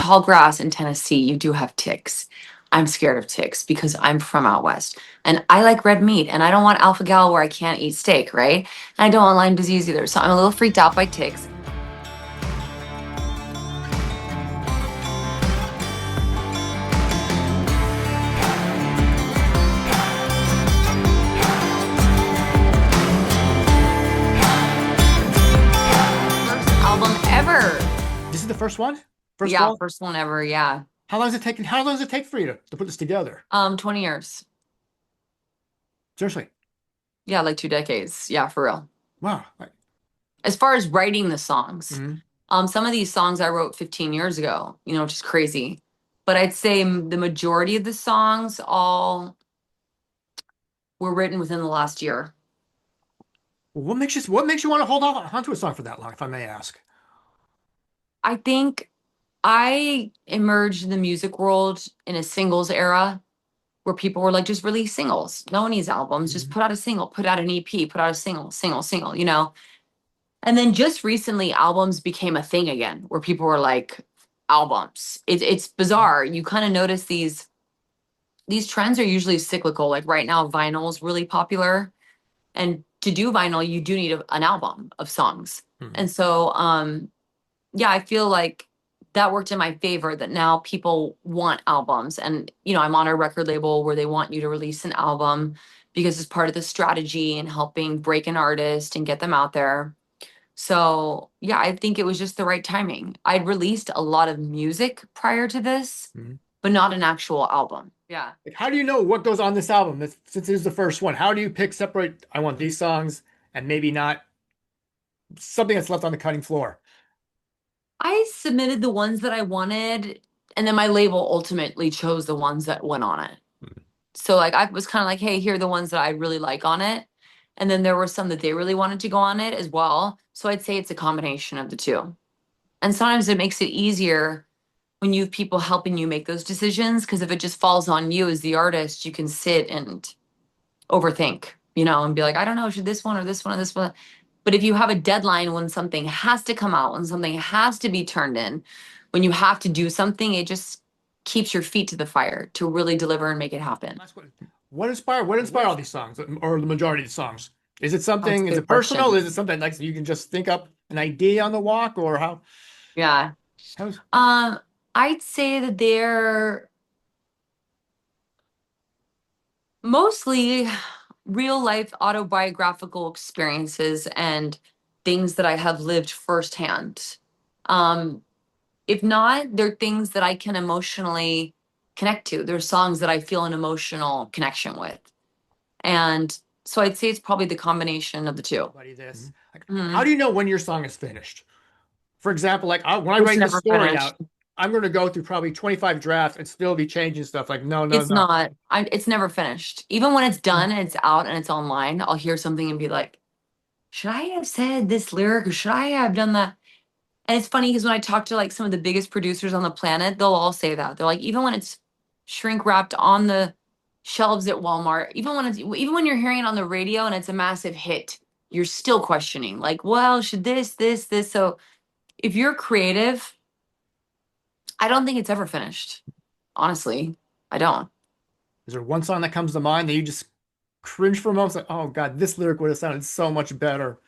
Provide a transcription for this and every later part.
tall grass in Tennessee, you do have ticks. I'm scared of ticks because I'm from out west and I like red meat and I don't want alpha gal where I can't eat steak, right? And I don't want Lyme disease either. So I'm a little freaked out by ticks. First album ever. This is the first one? First Yeah, one? first one ever. Yeah. How long does it take for you to put this together? 20 years. Seriously. Yeah, like 2 decades. Yeah, for real. Wow. As far as writing the songs, Mhm. some of these songs I wrote 15 years ago, which is crazy. But I'd say the majority of the songs all were written within the last year. What makes you want to hold on to a song for that long, if I may ask? I think I emerged in the music world in a singles era where people were like, just release singles. No one needs albums. Just put out a single, put out an EP, put out a single. And then just recently, albums became a thing again, where people were like, albums. It's bizarre. You kind of notice these trends are usually cyclical. Like right now, vinyl is really popular, and to do vinyl, you do need an album of songs. And so, yeah, I feel like that worked in my favor. That now people want albums, and I'm on a record label where they want you to release an album because it's part of the strategy and helping break an artist and get them out there. So, yeah, I think it was just the right timing. I'd released a lot of music prior to this, but not an actual album. Yeah. Like, how do you know what goes on this album? Since it is the first one, how do you separate, I want these songs and maybe not something that's left on the cutting floor? I submitted the ones that I wanted, and then my label ultimately chose the ones that went on it. So, like, I was kind of like, hey, here are the ones that I really like on it. And then there were some that they really wanted to go on it as well. So I'd say it's a combination of the two. And sometimes it makes it easier when you have people helping you make those decisions, because if it just falls on you as the artist, you can sit and overthink, and be like, I don't know, should this one or this one or this one. But if you have a deadline when something has to come out, when something has to be turned in, when you have to do something, it just keeps your feet to the fire to really deliver and make it happen. What inspired all these songs, or the majority of the songs? Is it That's a something, is good it personal? question. Is it something like you can just think up an idea on the walk, or Yeah. how's Um, I'd say that they're mostly real life autobiographical experiences and things that I have lived firsthand. Um, if not, they're things that I can emotionally connect to. They're songs that I feel an emotional connection with. And so I'd say it's probably the combination of the two. buddy this? Like, how Mhm. do you know when your song is finished? For example, like when I It's write the never story finished. out, I'm going to go through probably 25 drafts and still be changing stuff. Like, no, no, It's no. not. It's never finished. Even when it's done and it's out and it's online, I'll hear something and be like, should I have said this lyric or should I have done that? And it's funny because when I talk to like some of the biggest producers on the planet, they'll all say that. They're like, even when it's shrink wrapped on the shelves at Walmart, even when you're hearing it on the radio and it's a massive hit, you're still questioning, like, well, should this? So if you're creative, I don't think it's ever finished. Honestly, I don't. Is there one song that comes to mind that you just cringe for a moment? Like, oh God, this lyric would have sounded so much better.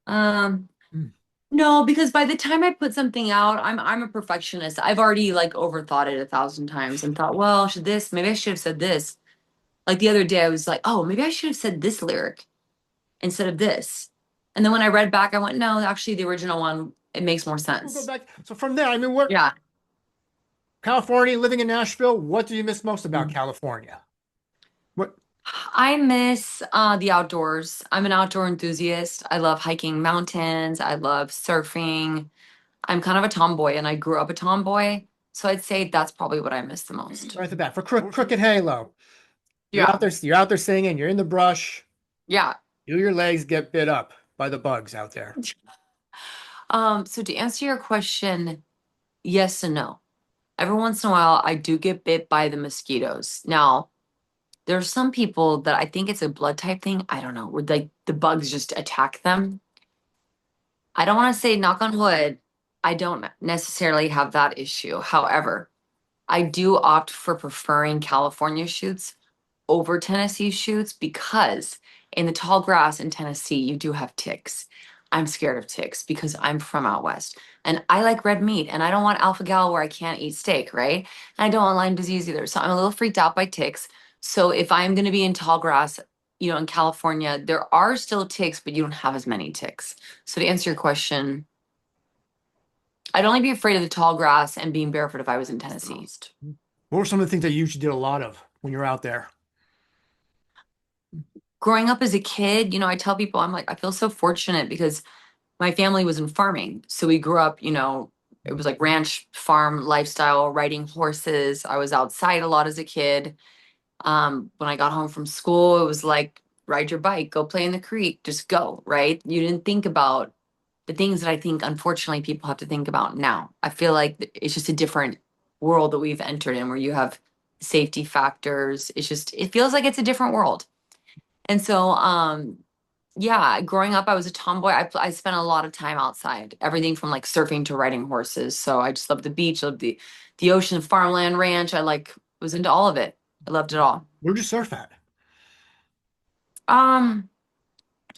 Um, Hmm. no, because by the time I put something out, I'm a perfectionist. I've already like overthought it 1,000 times and thought, well, maybe I should have said this. Like the other day, I was like, oh, maybe I should have said this lyric instead of this. And then when I read back, I went, no, actually, the original one, it makes more We'll go sense. back. So from there, I mean, what Yeah. California, living in Nashville, what do you miss most about California? What? I miss the outdoors. I'm an outdoor enthusiast. I love hiking mountains. I love surfing. I'm kind of a tomboy and I grew up a tomboy. So I'd say that's probably what I miss the most. Right at the bat for Crooked Halo. You're Yeah. out there. You're out there singing. You're in the brush. Yeah. Do your legs get bit up by the bugs out there? So to answer your question, yes and no. Every once in a while, I do get bit by the mosquitoes. Now, there's some people that I think it's a blood type thing. I don't know, where like the bugs just attack them. I don't want to say knock on wood, I don't necessarily have that issue. However, I do opt for preferring California shoots over Tennessee shoots because in the tall grass in Tennessee, you do have ticks. I'm scared of ticks because I'm from out west and I like red meat and I don't want alpha gal where I can't eat steak, right? And I don't want Lyme disease either. So I'm a little freaked out by ticks. So if I'm going to be in tall grass, in California, there are still ticks, but you don't have as many ticks. So to answer your question, I'd only be afraid of the tall grass and being barefoot if I was in Tennessee. What were some of the things that you usually did a lot of when you're out there? Growing up as a kid, I tell people I'm like, I feel so fortunate because my family was in farming. So we grew up, it was like ranch farm lifestyle, riding horses. I was outside a lot as a kid. When I got home from school, it was like, ride your bike, go play in the creek, just go, right? You didn't think about the things that I think, unfortunately, people have to think about now. I feel like it's just a different world that we've entered in where you have safety factors. It feels like it's a different world. And so, yeah, growing up, I was a tomboy. I spent a lot of time outside, everything from like surfing to riding horses. So I just loved the beach, loved the ocean, farmland, ranch. I like was into all of it. I loved it all. Where'd you surf at? Um,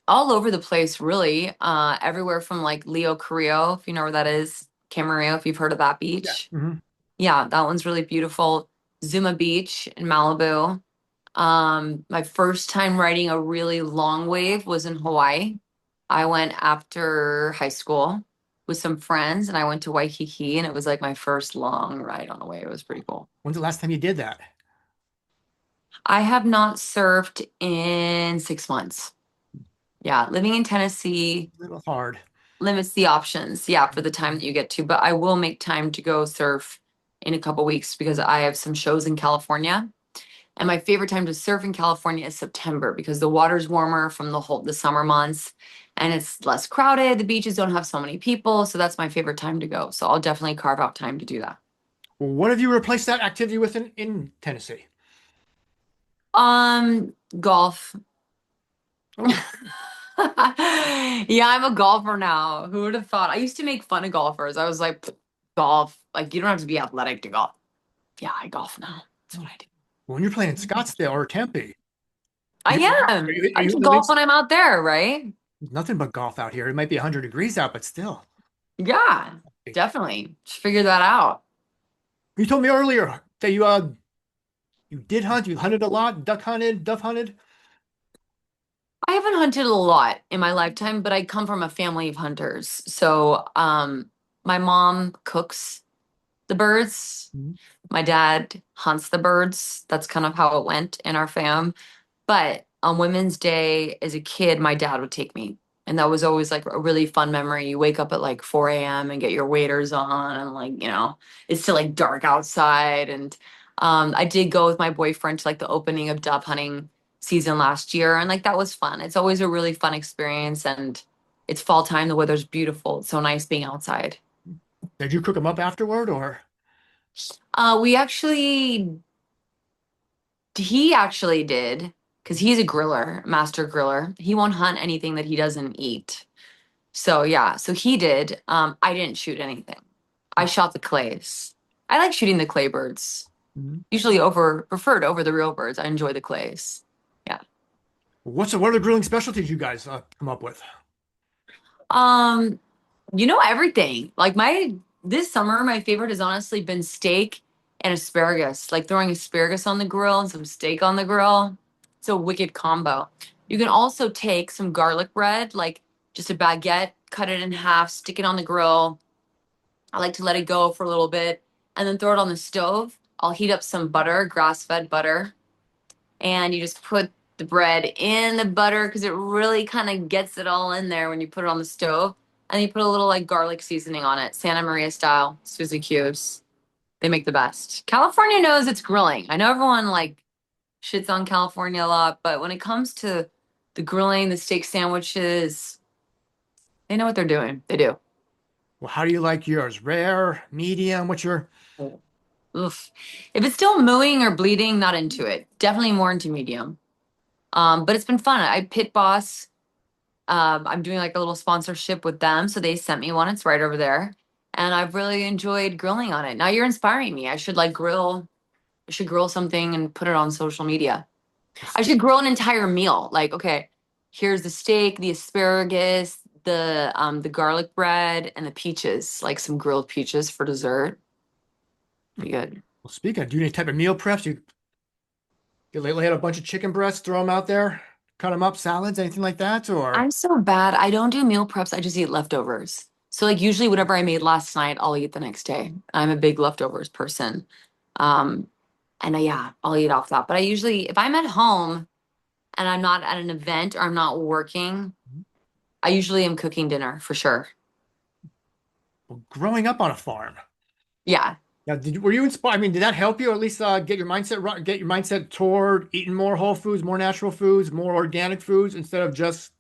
all over the place, really. Everywhere from like Leo Carrillo, if you know where that is, Camarillo, if you've heard of that Yeah. beach. Hmm. Yeah, that one's really beautiful. Zuma Beach in Malibu. My first time riding a really long wave was in Hawaii. I went after high school with some friends and I went to Waikiki and it was like my first long ride on a wave. It was pretty cool. When's the last time you did that? I have not surfed in 6 months. Yeah, living in Tennessee A little hard. limits the options, yeah, for the time that you get to, but I will make time to go surf in a couple weeks because I have some shows in California. And my favorite time to surf in California is September because the water's warmer from the summer months and it's less crowded. The beaches don't have so many people, so that's my favorite time to go. So I'll definitely carve out time to do that. What have you replaced that activity with in Tennessee? Golf. Oh, Yeah, I'm a golfer now. Who would have thought? I used to make fun of golfers. I was like, "Pfft, golf, like you don't have to be athletic to golf." Yeah, I golf now. That's what I do. when you're playing in Scottsdale or Tempe, I are am. you, are I you just in the golf links? when I'm out there, right? Nothing but golf out here. It might be 100 degrees out, but still. Yeah, definitely. Just figure that out. You told me earlier that you did hunt. You hunted a lot, duck hunted, dove hunted. I haven't hunted a lot in my lifetime, but I come from a family of hunters. So, my mom cooks the birds. Mhm. My dad hunts the birds. That's kind of how it went in our fam. But on Women's Day as a kid, my dad would take me. And that was always like a really fun memory. You wake up at like 4 a.m. and get your waders on, and like, it's still like dark outside. And I did go with my boyfriend to like the opening of dove hunting season last year. And like that was fun. It's always a really fun experience. And it's fall time. The weather's beautiful. It's so nice being outside. Did you cook them up afterward or? We actually He actually did because he's a griller, master griller. He won't hunt anything that he doesn't eat. So yeah, so he did. I didn't shoot anything. I shot the clays. I like shooting the clay birds. Mhm. Usually preferred over the real birds. I enjoy the clays. Yeah. What are the grilling specialties you guys come up with? Um, everything. Like my this summer, my favorite has honestly been steak and asparagus. Like throwing asparagus on the grill and some steak on the grill. It's a wicked combo. You can also take some garlic bread, like just a baguette, cut it in half, stick it on the grill. I like to let it go for a little bit and then throw it on the stove. I'll heat up some butter, grass-fed butter, and you just put the bread in the butter because it really kind of gets it all in there when you put it on the stove. And you put a little like garlic seasoning on it, Santa Maria style, Suzy cubes. They make the best. California knows it's grilling. I know everyone like shits on California a lot, but when it comes to the grilling, the steak sandwiches, they know what they're doing. They do. Well, how do you like yours? Rare, medium? What's your Oof. If it's still mooing or bleeding, not into it. Definitely more into medium. But it's been fun. Pit Boss. I'm doing like a little sponsorship with them, so they sent me one. It's right over there, and I've really enjoyed grilling on it. Now you're inspiring me. I should grill something and put it on social media. I should grill an entire meal. Like, okay, here's the steak, the asparagus, the garlic bread, and the peaches, like some grilled peaches for dessert. Be good. Well, speaking of, do you need any type of meal preps? You lately had a bunch of chicken breasts, throw them out there, cut them up, salads, anything like that, or I'm so bad. I don't do meal preps. I just eat leftovers. So like usually whatever I made last night, I'll eat the next day. I'm a big leftovers person. Um, and yeah, I'll eat off that. But I usually, if I'm at home and I'm not at an event or I'm not working, I usually am cooking dinner for sure. well, growing up on a farm? Yeah. Now, were you inspired? I mean, did that help you at least get your mindset right, get your mindset toward eating more whole foods, more natural foods, more organic foods instead of just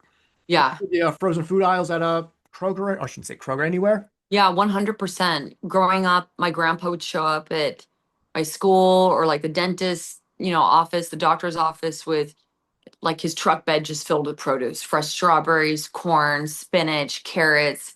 Yeah. the frozen food aisles at a Kroger? I shouldn't say Kroger anywhere. Yeah, 100%. Growing up, my grandpa would show up at my school or like the dentist, office, the doctor's office with like his truck bed just filled with produce, fresh strawberries, corn, spinach, carrots,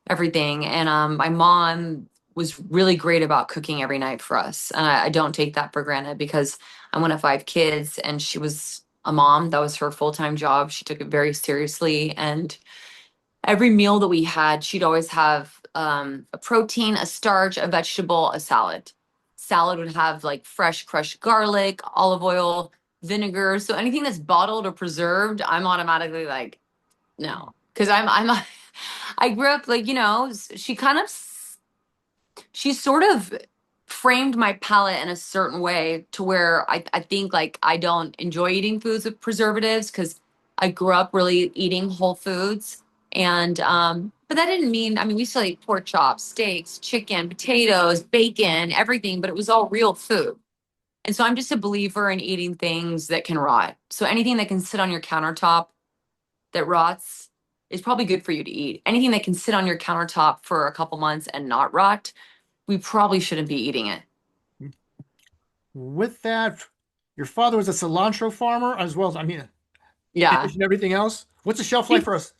everything. And my mom was really great about cooking every night for us. And I don't take that for granted because I'm one of five kids and she was a mom. That was her full-time job. She took it very seriously. And every meal that we had, she'd always have a protein, a starch, a vegetable, a salad. Salad would have like fresh crushed garlic, olive oil, vinegar. So anything that's bottled or preserved, I'm automatically like, no, because I grew up like she sort of framed my palate in a certain way to where I think like I don't enjoy eating foods with preservatives because I grew up really eating whole foods. And but that didn't mean, I mean, we still eat pork chops, steaks, chicken, potatoes, bacon, everything, but it was all real food. And so I'm just a believer in eating things that can rot. So anything that can sit on your countertop that rots is probably good for you to eat. Anything that can sit on your countertop for a couple months and not rot, we probably shouldn't be eating it. With that, your father was a cilantro farmer as well as, I mean, Yeah. spinach and everything else. What's the shelf life They, for us?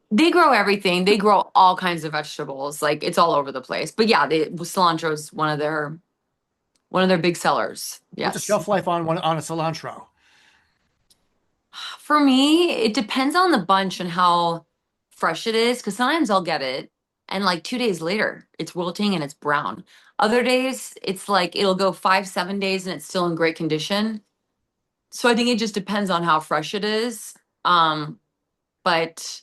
they grow everything. They grow all kinds of vegetables. Like it's all over the place. But yeah, cilantro is one of their big sellers. What's the Yes. shelf life on one on a cilantro? For me, it depends on the bunch and how fresh it is. Because sometimes I'll get it, and like 2 days later, it's wilting and it's brown. Other days, it's like it'll go 5, 7 days and it's still in great condition. So I think it just depends on how fresh it is. But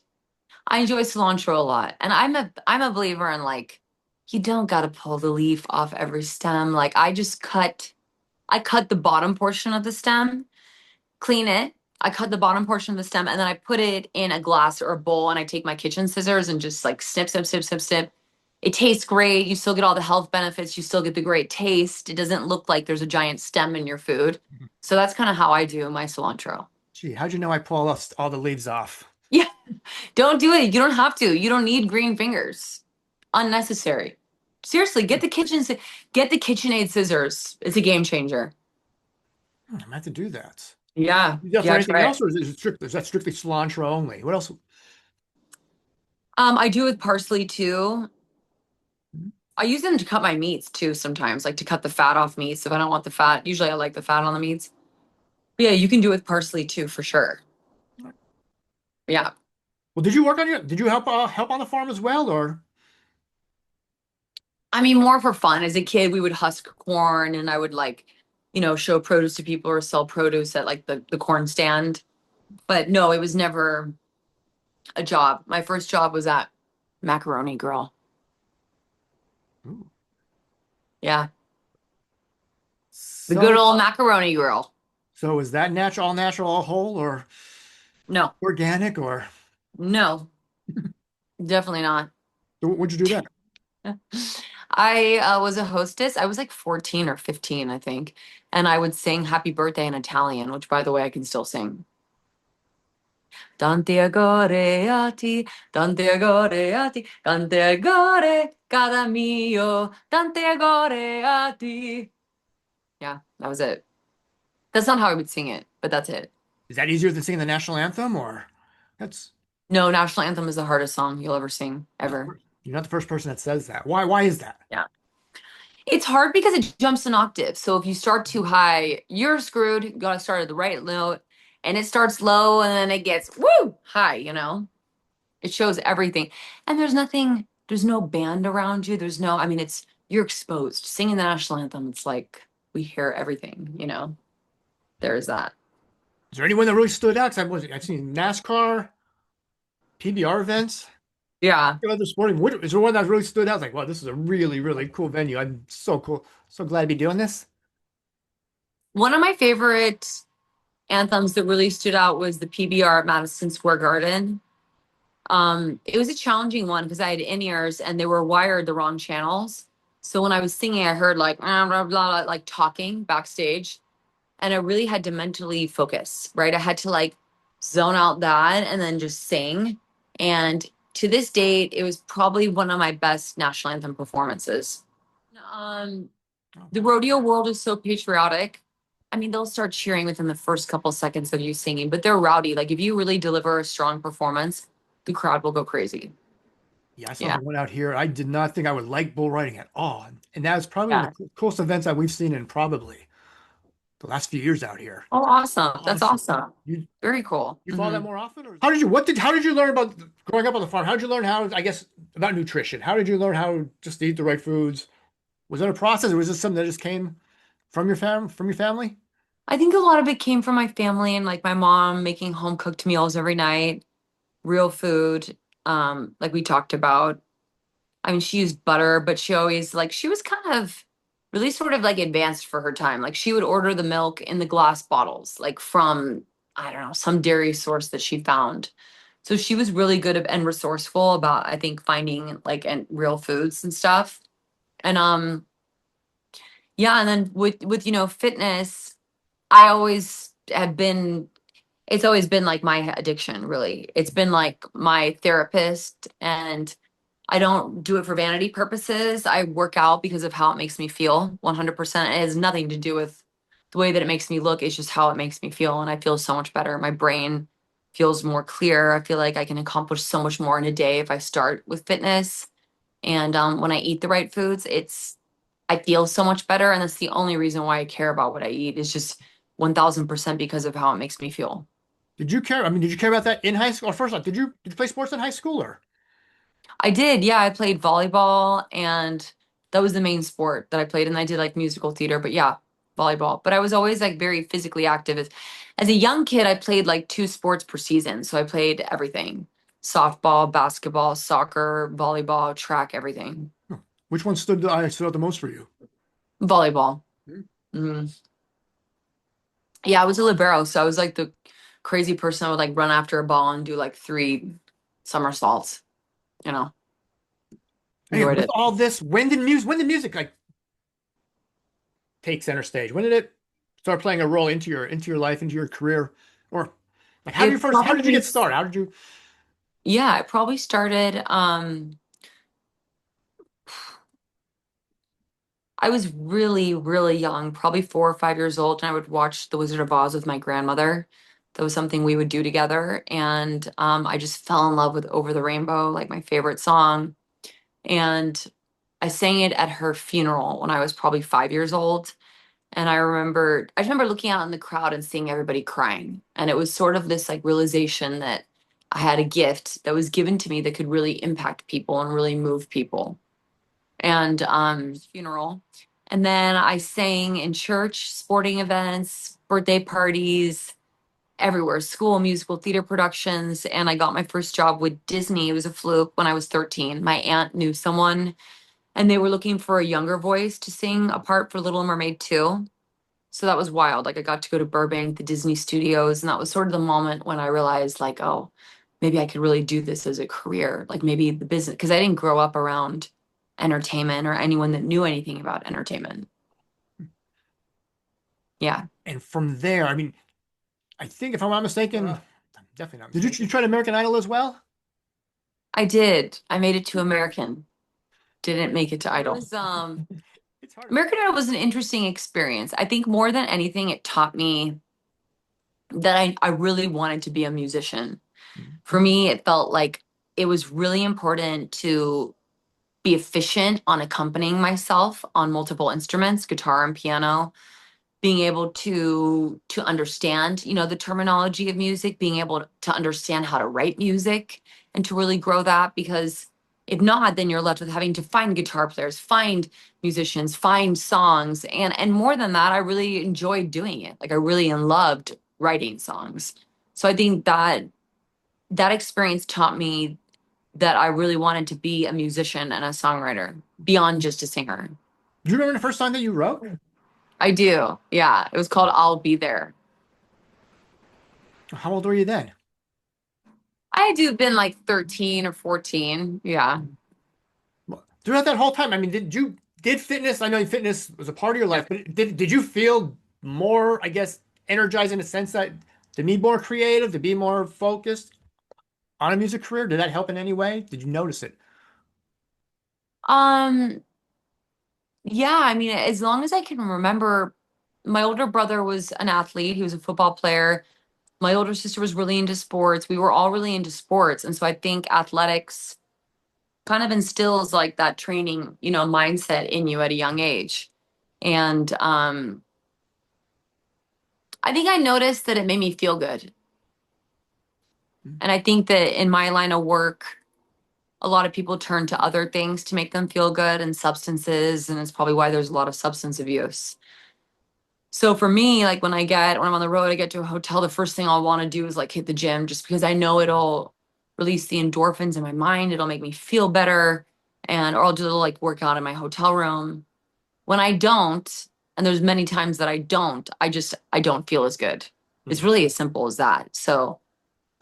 I enjoy cilantro a lot, and I'm a believer in like you don't got to pull the leaf off every stem. Like I cut the bottom portion of the stem, clean it. I cut the bottom portion of the stem and then I put it in a glass or a bowl and I take my kitchen scissors and just like snip, snip, snip, snip, snip. It tastes great. You still get all the health benefits. You still get the great taste. It doesn't look like there's a giant stem in your food. So that's kind of how I do my cilantro. Gee, how'd you know I pull all the leaves off? Yeah, don't do it. You don't have to. You don't need green fingers. Unnecessary. Seriously, get the KitchenAid scissors. It's a game changer. I might have to do that. Yeah. Is that for Yeah, anything try it. else, or is that strictly cilantro only? What else? I do with parsley too. I use them to cut my meats too sometimes, like to cut the fat off meats if I don't want the fat. Usually I like the fat on the meats. But yeah, you can do it with parsley too for sure. Yeah. Well, did you help on the farm as well, or? I mean, more for fun. As a kid, we would husk corn and I would like, show produce to people or sell produce at like the corn stand. But no, it was never a job. My first job was at Macaroni Grill. Ooh. Yeah. The good So, old Macaroni Grill. so is that natural, all natural, all whole, or No, organic, or no, definitely not. what'd you do there? I was a hostess. I was like 14 or 15, I think. And I would sing Happy Birthday in Italian, which, by the way, I can still sing. Tanti auguri a ti, tanti auguri a ti, tanti auguri, cara mio, tanti auguri a ti. Yeah, that was it. That's not how I would sing it, but that's it. Is that easier than singing the national anthem, or that's No, National Anthem is the hardest song you'll ever sing, of ever. course. You're not the first person that says that. Why is that? Yeah. It's hard because it jumps an octave. So if you start too high, you're screwed. You gotta start at the right note. And it starts low and then it gets woo high, you know? It shows everything. And there's no band around you. There's no, I mean, you're exposed. Singing the national anthem, it's like we hear everything, you know? There's that. Is there anyone that really stood out? 'Cause I've seen NASCAR, PBR events, Yeah. other sporting. Is there one that really stood out? Like, wow, this is a really, really cool venue. I'm so cool. So glad to be doing this. One of my favorite anthems that really stood out was the PBR at Madison Square Garden. It was a challenging one because I had in-ears and they were wired the wrong channels. So when I was singing, I heard like blah, blah, blah, like talking backstage, and I really had to mentally focus, right? I had to like zone out that and then just sing. And to this date, it was probably one of my best national anthem performances. Um, the rodeo world is so patriotic. I mean, they'll start cheering within the first couple seconds of you singing, but they're rowdy. Like if you really deliver a strong performance, the crowd will go crazy. Yeah, I saw the Yeah. one out here. I did not think I would like bull riding at all. And that was probably one Yeah. of the coolest events that we've seen in probably the last few years out here. Oh, awesome. That's Awesome. awesome. You Very cool. you follow that Hmm. more often, or how did you learn about growing up on the farm? How did you learn how, I guess, about nutrition? How did you learn how just to eat the right foods? Was it a process, or was this something that just came from from your family? I think a lot of it came from my family and like my mom making home cooked meals every night, real food, like we talked about. I mean, she used butter, but she always like she was kind of really sort of like advanced for her time. Like she would order the milk in the glass bottles, like from I don't know, some dairy source that she found. So she was really good and resourceful about I think finding like and real foods and stuff. And yeah, and then with fitness, I always have been it's always been like my addiction, really. It's been like my therapist, and I don't do it for vanity purposes. I work out because of how it makes me feel 100%. It has nothing to do with the way that it makes me look. It's just how it makes me feel. And I feel so much better. My brain feels more clear. I feel like I can accomplish so much more in a day if I start with fitness. And when I eat the right foods, I feel so much better. And that's the only reason why I care about what I eat is just 1000% because of how it makes me feel. Did you care? I mean, did you care about that in high school? Or first off, did you play sports in high school, or I did. Yeah, I played volleyball and that was the main sport that I played. And I did like musical theater, but yeah, volleyball. But I was always like very physically active. As a young kid, I played like two sports per season. So I played everything: softball, basketball, soccer, volleyball, track, everything. which one stood out the most for you? Volleyball. Hmm. Mhm. Yeah, I was a libero. So I was like the crazy person that would like run after a ball and do like three somersaults, you know, And enjoyed with it. all this, when did music like take center stage? When did it start playing a role into your life, into your career? Or like It how did you probably get started? How did you Yeah, it probably started. I was really, really young, probably 4 or 5 years old, and I would watch The Wizard of Oz with my grandmother. That was something we would do together. And I just fell in love with Over the Rainbow, like my favorite song. And I sang it at her funeral when I was probably 5 years old. And I just remember looking out in the crowd and seeing everybody crying. And it was sort of this like realization that I had a gift that was given to me that could really impact people and really move people. And funeral. And then I sang in church, sporting events, birthday parties, everywhere, school, musical theater productions. And I got my first job with Disney. It was a fluke when I was 13. My aunt knew someone and they were looking for a younger voice to sing a part for Little Mermaid 2. So that was wild. Like I got to go to Burbank, the Disney studios, and that was sort of the moment when I realized like, oh, maybe I could really do this as a career. Like maybe the business, because I didn't grow up around entertainment or anyone that knew anything about entertainment. Yeah, and from there, I mean, I think if I'm not mistaken, I'm definitely not mistaken. You try American Idol as well? I did. I made it to American. Didn't make it to Idol. It's hard. American Idol was an interesting experience. I think more than anything, it taught me that I really wanted to be a musician. For me, it felt like it was really important to be efficient on accompanying myself on multiple instruments, guitar and piano, being able to understand, the terminology of music, being able to understand how to write music and to really grow that, because if not, then you're left with having to find guitar players, find musicians, find songs. And more than that, I really enjoyed doing it. Like I really loved writing songs. So I think that experience taught me that I really wanted to be a musician and a songwriter beyond just a singer. Do you remember the first song that you wrote? I do. Yeah. It was called I'll Be There. How old were you then? I had to have been like 13 or 14. Yeah. Well, throughout that whole time, I mean, did fitness? I know fitness was a part of your Yeah. life, but did you feel more, I guess, energized in the sense that to be more creative, to be more focused on a music career? Did that help in any way? Did you notice it? Um, yeah, I mean, as long as I can remember, my older brother was an athlete. He was a football player. My older sister was really into sports. We were all really into sports. And so I think athletics kind of instills like that training, mindset in you at a young age. And I think I noticed that it made me feel good. And I think that in my line of work, a lot of people turn to other things to make them feel good and substances. And it's probably why there's a lot of substance abuse. So for me, like when I'm on the road, I get to a hotel, the first thing I'll want to do is like hit the gym just because I know it'll release the endorphins in my mind. It'll make me feel better. Or I'll do a little like workout in my hotel room. When I don't, and there's many times that I don't, I don't feel as good. It's Mhm. really as simple as that. So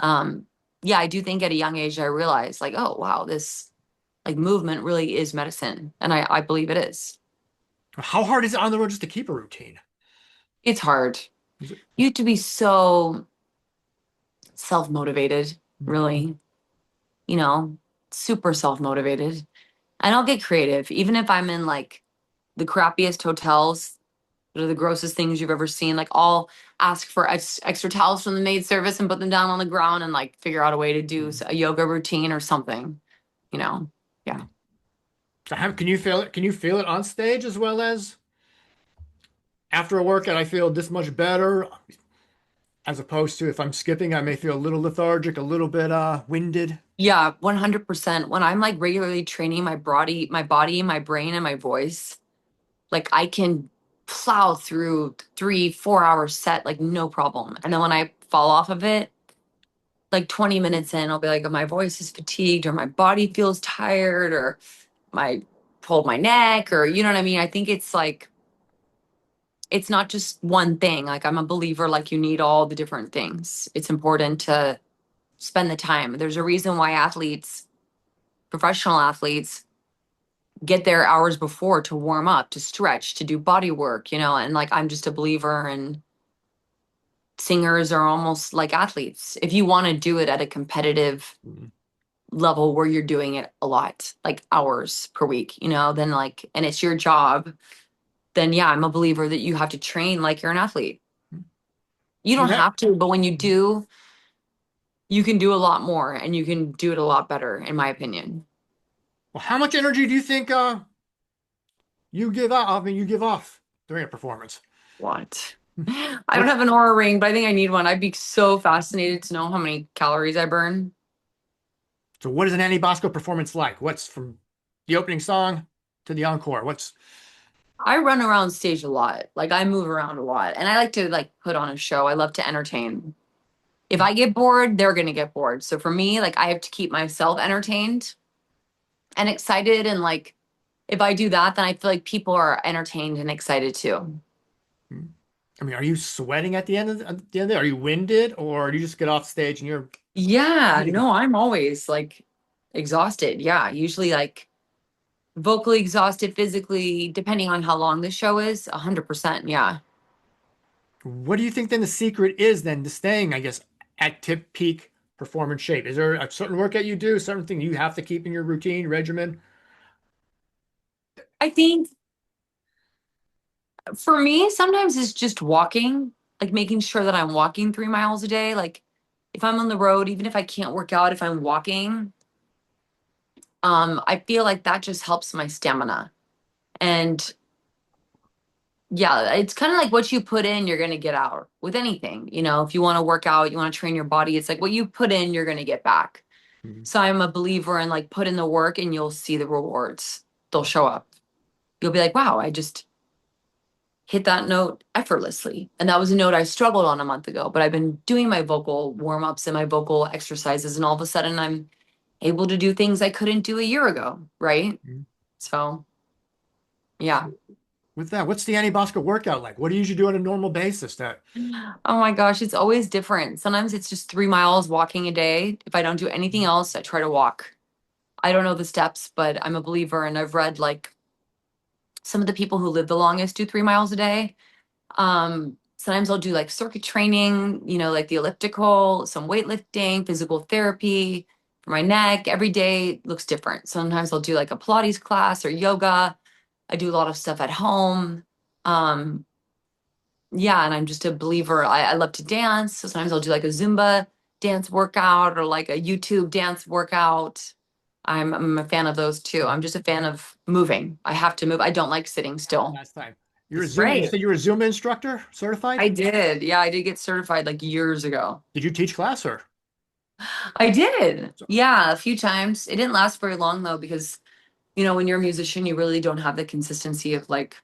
um yeah, I do think at a young age I realized like, oh wow, this like movement really is medicine. And I believe it is. How hard is it on the road just to keep a routine? It's hard. Is it- You have to be so self-motivated, really, you know, super self-motivated. And I'll get creative, even if I'm in like the crappiest hotels that are the grossest things you've ever seen. Like I'll ask for extra towels from the maid service and put them down on the ground and like figure out a way to do Mhm. a yoga routine or something, you know? Yeah. So can you feel it? Can you feel it on stage as well as after a workout? I feel this much better, as opposed to if I'm skipping, I may feel a little lethargic, a little bit winded. Yeah, 100%. When I'm like regularly training my brain, and my voice, like I can plow through 3, 4 hour set, like no problem. And then when I fall off of it, like 20 minutes in, I'll be like, oh, my voice is fatigued or my body feels tired or my pulled my neck or you know what I mean? I think it's like it's not just one thing. Like I'm a believer like you need all the different things. It's important to spend the time. There's a reason why professional athletes get there hours before to warm up, to stretch, to do body work, and like I'm just a believer and singers are almost like athletes. If you want to do it at a competitive Mhm. level where you're doing it a lot, like hours per week, then like, and it's your job, then yeah, I'm a believer that you have to train like you're an athlete. You Do you don't have? have to, but when you do, you can do a lot more and you can do it a lot better, in my opinion. Well, how much energy do you think you give out? I mean, you give off during a performance. What? I don't What's have an aura ring, but I think I need one. I'd be so fascinated to know how many calories I burn. so? What is an Annie Bosco performance like? What's from the opening song to the encore? What's I run around stage a lot. Like I move around a lot and I like to like put on a show. I love to entertain. If I get bored, they're going to get bored. So for me, like I have to keep myself entertained and excited. And like if I do that, then I feel like people are entertained and excited too. I mean, are you sweating at the end of it? Are you winded, or do you just get off stage and you're Yeah, ready to go? no, I'm always like exhausted. Yeah, usually like vocally exhausted, physically, depending on how long the show is, 100%. Yeah. What do you think then the secret is then to staying, I guess, at tip peak performance shape? Is there a certain workout you do, certain thing you have to keep in your routine, regimen? I think for me, sometimes it's just walking, like making sure that I'm walking 3 miles a day. Like if I'm on the road, even if I can't work out, if I'm walking, I feel like that just helps my stamina. And yeah, it's kind of like what you put in, you're going to get out with anything. You know, if you want to work out, you want to train your body, it's like what you put in, you're going to get back. Mhm. So I'm a believer in like put in the work and you'll see the rewards. They'll show up. You'll be like, wow, I just hit that note effortlessly. And that was a note I struggled on a month ago, but I've been doing my vocal warm ups and my vocal exercises. And all of a sudden I'm able to do things I couldn't do a year ago. Right. Mhm. So, yeah. With that, what's the Annie Bosco workout like? What do you usually do on a normal basis? That Oh my gosh, it's always different. Sometimes it's just 3 miles walking a day. If I don't do anything else, I try to walk. I don't know the steps, but I'm a believer and I've read like some of the people who live the longest do 3 miles a day. Sometimes I'll do like circuit training, you know, like the elliptical, some weightlifting, physical therapy for my neck. Every day looks different. Sometimes I'll do like a Pilates class or yoga. I do a lot of stuff at home. Um, yeah, and I'm just a believer. I love to dance. So sometimes I'll do like a Zumba dance workout or like a YouTube dance workout. I'm a fan of those too. I'm just a fan of moving. I have to move. I don't like sitting still. last time. You're a It's Zumba, you great. said you're a Zumba instructor, certified? I did. Yeah, I did get certified like years ago. Did you teach class or? I did. So, Yeah, a few times. It didn't last very long though, because you know, when you're a musician, you really don't have the consistency of like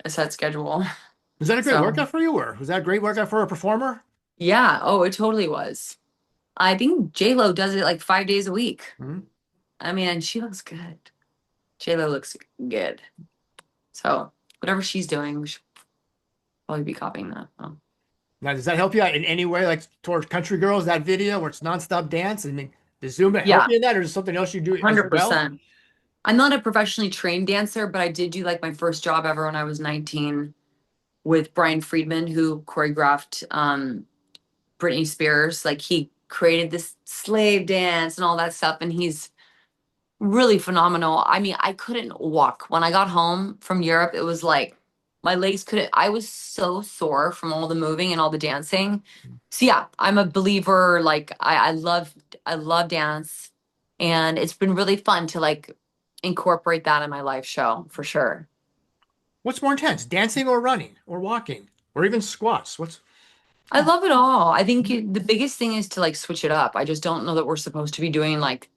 a set schedule. was that a great So workout for you, or was that a great workout for a performer? yeah, oh, it totally was. I think J-Lo does it like 5 days a week. Mhm. I mean, and she looks good. J-Lo looks good. So whatever she's doing, we should probably be copying that. Oh. Now, does that help you out in any way, like towards Country Girls, that video where it's nonstop dance? I mean, does Zumba help Yeah, you in that, or is it something else you do as well? 100%. I'm not a professionally trained dancer, but I did do like my first job ever when I was 19 with Brian Friedman, who choreographed Britney Spears. Like he created this slave dance and all that stuff, and he's really phenomenal. I mean, I couldn't walk. When I got home from Europe, it was like my legs couldn't, I was so sore from all the moving and all the dancing. So yeah, I'm a believer. Like I love dance. And it's been really fun to like incorporate that in my life show for sure. What's more intense, dancing or running or walking or even squats? What's I love it all. I think the biggest thing is to like switch it up. I just don't know that we're supposed to be doing like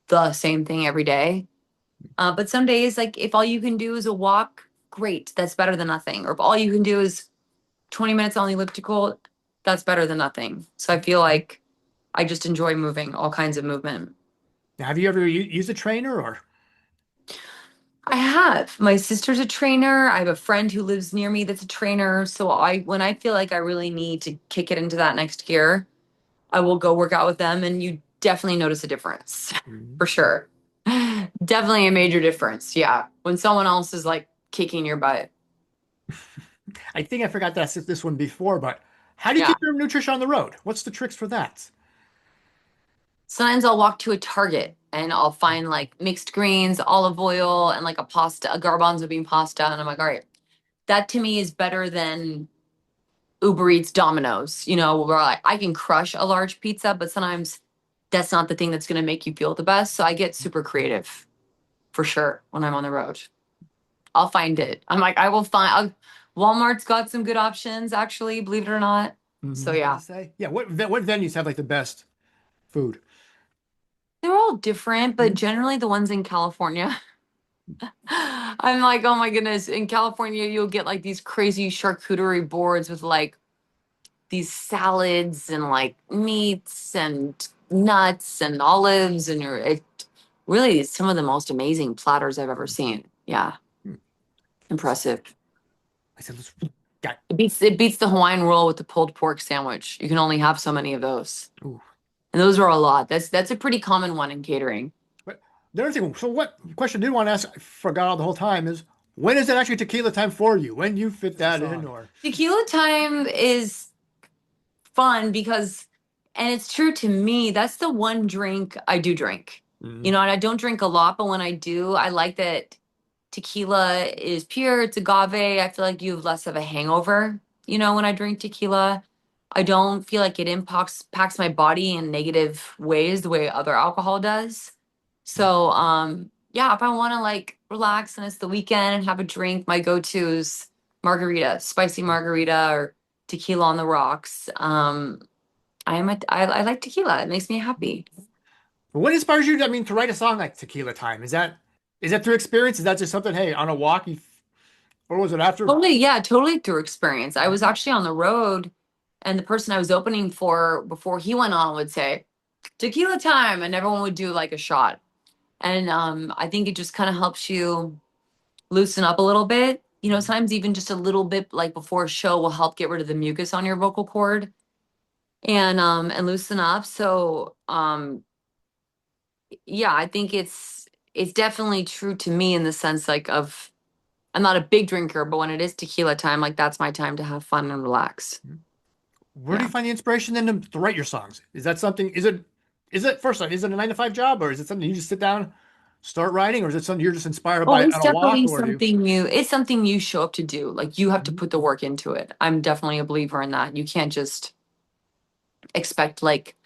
the same thing every day. But some days, like if all you can do is a walk, great, that's better than nothing. Or if all you can do is 20 minutes on the elliptical, that's better than nothing. So I feel like I just enjoy moving, all kinds of movement. have you ever used a trainer or? I have. My sister's a trainer. I have a friend who lives near me that's a trainer. So when I feel like I really need to kick it into that next gear, I will go work out with them and you definitely notice a difference Mhm. for sure. Definitely a major difference. Yeah. When someone else is like kicking your butt. I think I forgot to ask this one before, but how do you Yeah. keep your nutrition on the road? What's the tricks for that? Sometimes I'll walk to a Target and I'll find like mixed greens, olive oil, and like a pasta, a garbanzo bean pasta. And I'm like, all right, that to me is better than Uber Eats Domino's, you know, where I can crush a large pizza, but sometimes that's not the thing that's going to make you feel the best. So I get super creative for sure when I'm on the road. I'll find it. I'm like, I will find, Walmart's got some good options, actually, believe it or not. So Mhm. yeah, Say, yeah, what venues have like the best food? they're all different, but Mhm. generally the ones in California. I'm like, oh my goodness. In California, you'll get like these crazy charcuterie boards with like these salads and like meats and nuts and olives and it really is some of the most amazing platters I've ever seen. Yeah, Hmm. impressive. I said, let's got. It beats the Hawaiian roll with the pulled pork sandwich. You can only have so many of those. Ooh. And those are a lot. That's a pretty common one in catering. But the other thing, so what question I did want to ask, I forgot all the whole time is when is it actually tequila time for you? When do you fit that in or? Tequila time is fun because, and it's true to me, that's the one drink I do drink. You Mhm. know, and I don't drink a lot, but when I do, I like that tequila is pure, it's agave. I feel like you have less of a hangover, you know, when I drink tequila. I don't feel like it impacts my body in negative ways the way other alcohol does. So, yeah, if I want to like relax and it's the weekend and have a drink, my go-to is margarita, spicy margarita or tequila on the rocks. I like tequila. It makes me happy. But what inspires you, I mean, to write a song like Tequila Time? Is that through experience? Is that just something, hey, on a walk, or was it after? Totally, yeah, totally through experience. I was actually on the road, and the person I was opening for before he went on would say, "Tequila time," and everyone would do like a shot. And I think it just kind of helps you loosen up a little bit. You know, sometimes even just a little bit like before a show will help get rid of the mucus on your vocal cord and loosen up. So yeah, I think it's definitely true to me in the sense like of I'm not a big drinker, but when it is tequila time, like that's my time to have fun and relax. Where do you Yeah. find the inspiration then to write your songs? Is that something, is it first off, is it a 9 to 5 job, or is it something you just sit down, start writing, or is it something you're just inspired Oh, by it's on a walk, definitely or do you? something you show up to do. Like you have to Mhm. put the work into it. I'm definitely a believer in that. You can't just expect like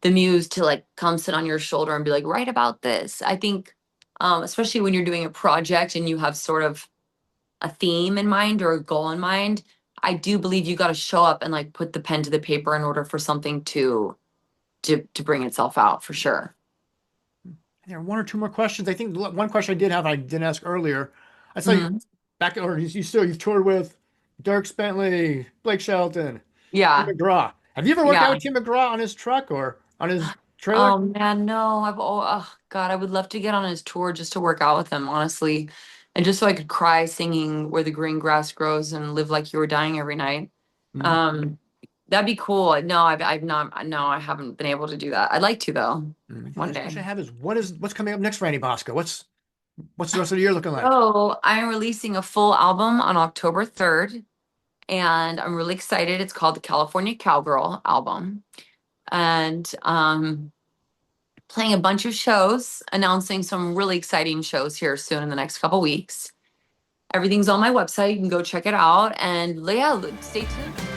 the muse to like come sit on your shoulder and be like, write about this. I think, especially when you're doing a project and you have sort of a theme in mind or a goal in mind, I do believe you got to show up and like put the pen to the paper in order for something to bring itself out for sure. There are one or two more questions. I think one question I did have I didn't ask earlier. I saw you Mhm. back, or you've toured with Dirk Bentley, Blake Shelton, Tim Yeah, McGraw. Have you ever worked out yeah. with Tim McGraw on his truck or on his trailer? Oh man, no. Oh God, I would love to get on his tour just to work out with him, honestly. And just so I could cry singing Where the Green Grass Grows and Live Like You Were Dying every night. Mhm. Um, that'd be cool. No, I've not, no, I haven't been able to do that. I'd like to though, The one last day. question I have is what's coming up next for Annie Bosco? What's the rest of the year looking like? So I'm releasing a full album on October 3rd, and I'm really excited. It's called the California Cowgirl album. And playing a bunch of shows, announcing some really exciting shows here soon in the next couple weeks. Everything's on my website. You can go check it out. And yeah, stay tuned.